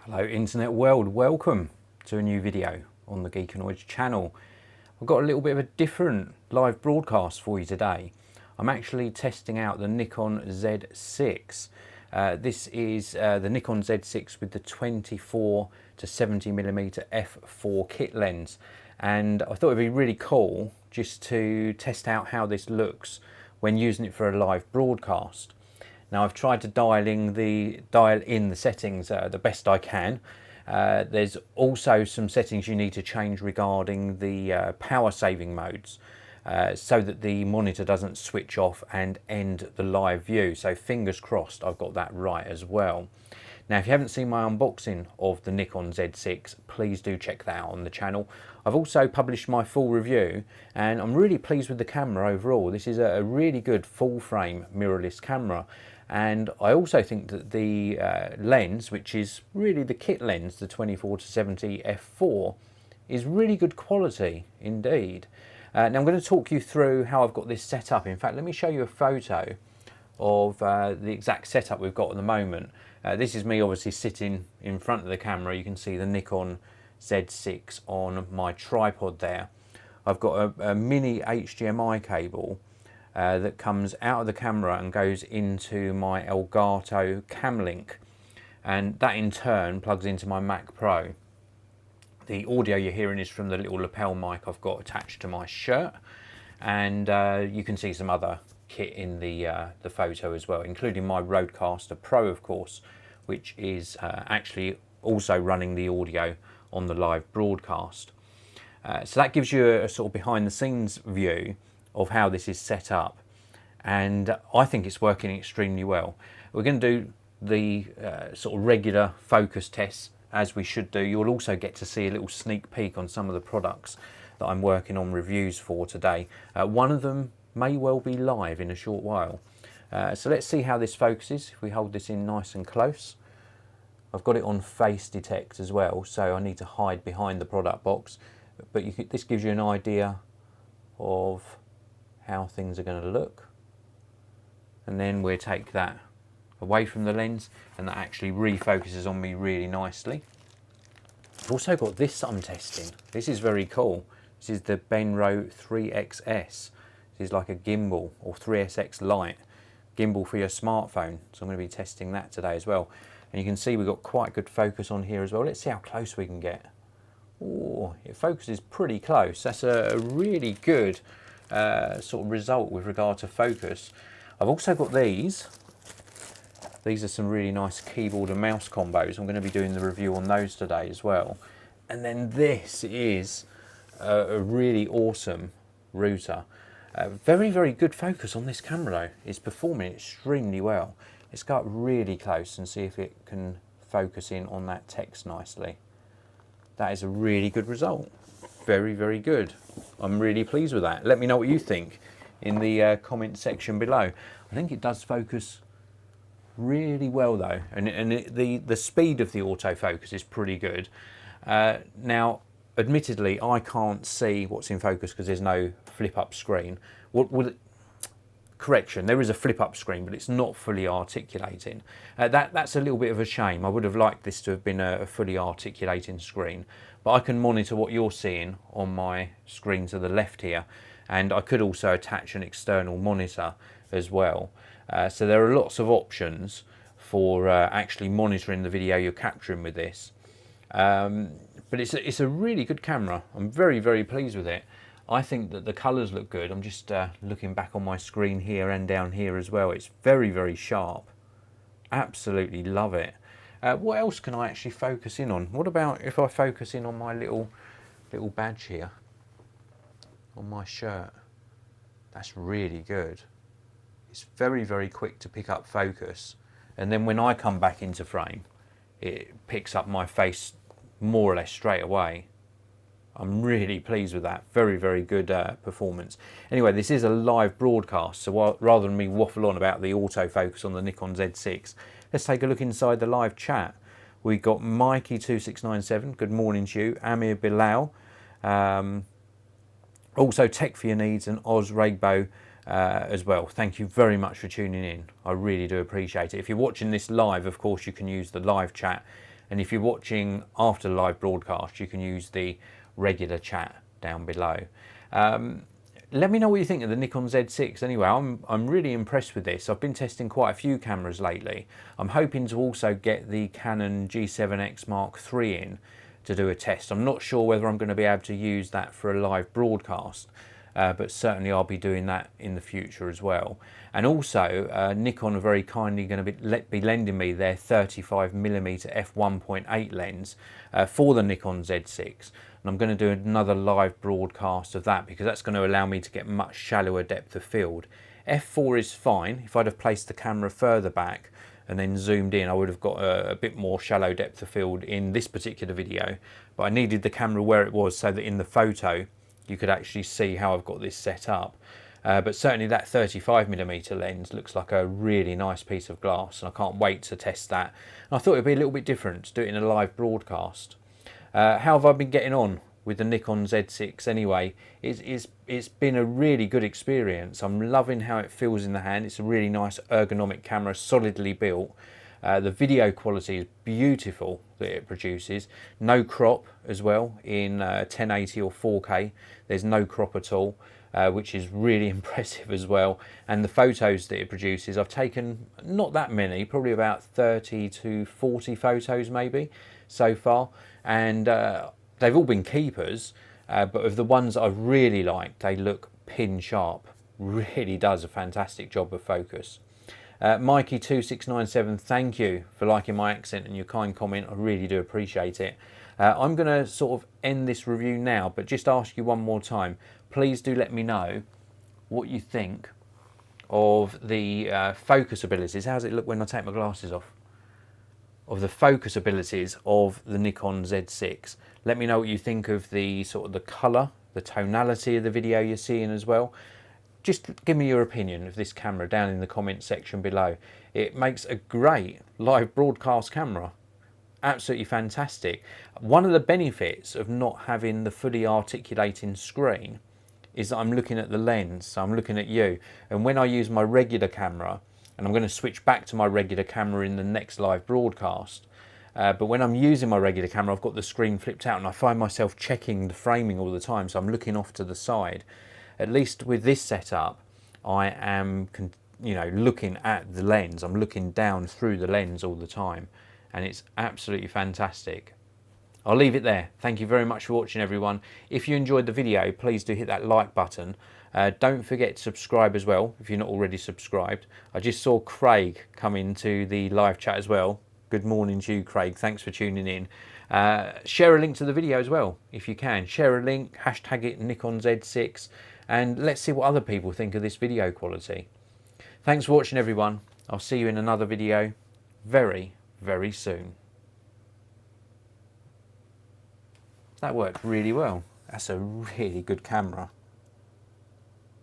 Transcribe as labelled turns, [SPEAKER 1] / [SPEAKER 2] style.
[SPEAKER 1] Hello internet world, welcome to a new video on the Geekanoids channel. I've got a little bit of a different live broadcast for you today. I'm actually testing out the Nikon Z6. This is the Nikon Z6 with the 24 to 70mm f4 kit lens, and I thought it'd be really cool just to test out how this looks when using it for a live broadcast. Now I've tried to dial in the settings the best I can. There's also some settings you need to change regarding the power saving modes so that the monitor doesn't switch off and end the live view. So fingers crossed I've got that right as well. Now if you haven't seen my unboxing of the Nikon Z6, please do check that out on the channel. I've also published my full review and I'm really pleased with the camera overall. This is a really good full frame mirrorless camera. And I also think that the lens, which is really the kit lens, the 24 to 70 f4, is really good quality indeed. Now I'm going to talk you through how I've got this set up. In fact, let me show you a photo of the exact setup we've got at the moment. This is me obviously sitting in front of the camera. You can see the Nikon Z6 on my tripod there. I've got a mini HDMI cable that comes out of the camera and goes into my Elgato Cam Link, and that in turn plugs into my Mac Pro. The audio you're hearing is from the little lapel mic I've got attached to my shirt, and you can see some other kit in the photo as well, including my Rodecaster Pro, of course, which is actually also running the audio on the live broadcast. So that gives you a sort of behind the scenes view of how this is set up, and I think it's working extremely well. We're going to do the sort of regular focus tests as we should do. You'll also get to see a little sneak peek on some of the products that I'm working on reviews for today. One of them may well be live in a short while. So let's see how this focuses. If we hold this in nice and close, I've got it on face detect as well, so I need to hide behind the product box, but this gives you an idea of how things are going to look. And then we'll take that away from the lens and that actually refocuses on me really nicely. I've also got this I'm testing. This is very cool. This is the Benro 3XS. This is like a gimbal, or 3SX Lite gimbal for your smartphone. So I'm going to be testing that today as well. And you can see we've got quite good focus on here as well. Let's see how close we can get. Oh, it focuses pretty close. That's a really good sort of result with regard to focus. I've also got these. These are some really nice keyboard and mouse combos. I'm going to be doing the review on those today as well. And then this is a really awesome router. Very, very good focus on this camera though. It's performing extremely well. Let's go up really close and see if it can focus in on that text nicely. That is a really good result. Very, very good. I'm really pleased with that. Let me know what you think in the comment section below. I think it does focus really well though, and the speed of the autofocus is pretty good. Now, admittedly, I can't see what's in focus because there's no flip-up screen. Correction, there is a flip-up screen, but it's not fully articulating. That's a little bit of a shame. I would have liked this to have been a fully articulating screen, but I can monitor what you're seeing on my screen to the left here, and I could also attach an external monitor as well. So there are lots of options for actually monitoring the video you're capturing with this. But it's a really good camera. I'm very, very pleased with it. I think that the colours look good. I'm just looking back on my screen here and down here as well. It's very, very sharp. Absolutely love it. What else can I actually focus in on? What about if I focus in on my little badge here on my shirt? That's really good. It's very, very quick to pick up focus. And then when I come back into frame, it picks up my face more or less straight away. I'm really pleased with that. Very, very good performance. Anyway, this is a live broadcast, so rather than me waffle on about the autofocus on the Nikon Z6, let's take a look inside the live chat. We've got Mikey2697, good morning to you, Amir Bilal, also Tech for Your Needs, and Oz Regbo as well. Thank you very much for tuning in. I really do appreciate it. If you're watching this live, of course, you can use the live chat And if you're watching after the live broadcast, you can use the regular chat down below. Let me know what you think of the Nikon Z6 anyway. I'm really impressed with this. I've been testing quite a few cameras lately. I'm hoping to also get the Canon G7X Mark III in to do a test. I'm not sure whether I'm going to be able to use that for a live broadcast, but certainly I'll be doing that in the future as well. And also Nikon are very kindly going to be lending me their 35mm f1.8 lens for the Nikon Z6. And I'm going to do another live broadcast of that because that's going to allow me to get much shallower depth of field. F4 is fine. If I'd have placed the camera further back and then zoomed in, I would have got a bit more shallow depth of field in this particular video. But I needed the camera where it was so that in the photo you could actually see how I've got this set up. But certainly that 35mm lens looks like a really nice piece of glass, and I can't wait to test that. And I thought it'd be a little bit different to do it in a live broadcast. How have I been getting on with the Nikon Z6 anyway? It's been a really good experience. I'm loving how it feels in the hand. It's a really nice ergonomic camera, solidly built. The video quality is beautiful that it produces. No crop as well in 1080 or 4K. There's no crop at all, which is really impressive as well. And the photos that it produces, I've taken not that many, probably about 30 to 40 photos maybe so far. And they've all been keepers, but of the ones that I've really liked, they look pin sharp. Really does a fantastic job of focus. Mikey2697, thank you for liking my accent and your kind comment. I really do appreciate it. I'm going to sort of end this review now, but just ask you one more time. Please do let me know what you think of the focus abilities. How does it look when I take my glasses off? Of the focus abilities of the Nikon Z6. Let me know what you think of the sort of the colour, the tonality of the video you're seeing as well. Just give me your opinion of this camera down in the comment section below. It makes a great live broadcast camera. Absolutely fantastic. One of the benefits of not having the fully articulating screen is that I'm looking at the lens, so I'm looking at you. And when I use my regular camera, and I'm going to switch back to my regular camera in the next live broadcast, but when I'm using my regular camera, I've got the screen flipped out and I find myself checking the framing all the time, so I'm looking off to the side. At least with this setup, I am, looking at the lens. I'm looking down through the lens all the time, and it's absolutely fantastic. I'll leave it there. Thank you very much for watching, everyone. If you enjoyed the video, please do hit that like button. Don't forget to subscribe as well if you're not already subscribed. I just saw Craig come into the live chat as well. Good morning to you, Craig. Thanks for tuning in. Share a link to the video as well if you can. Share a link, hashtag it Nikon Z6, and let's see what other people think of this video quality. Thanks for watching, everyone. I'll see you in another video very, very soon. That worked really well. That's a really good camera.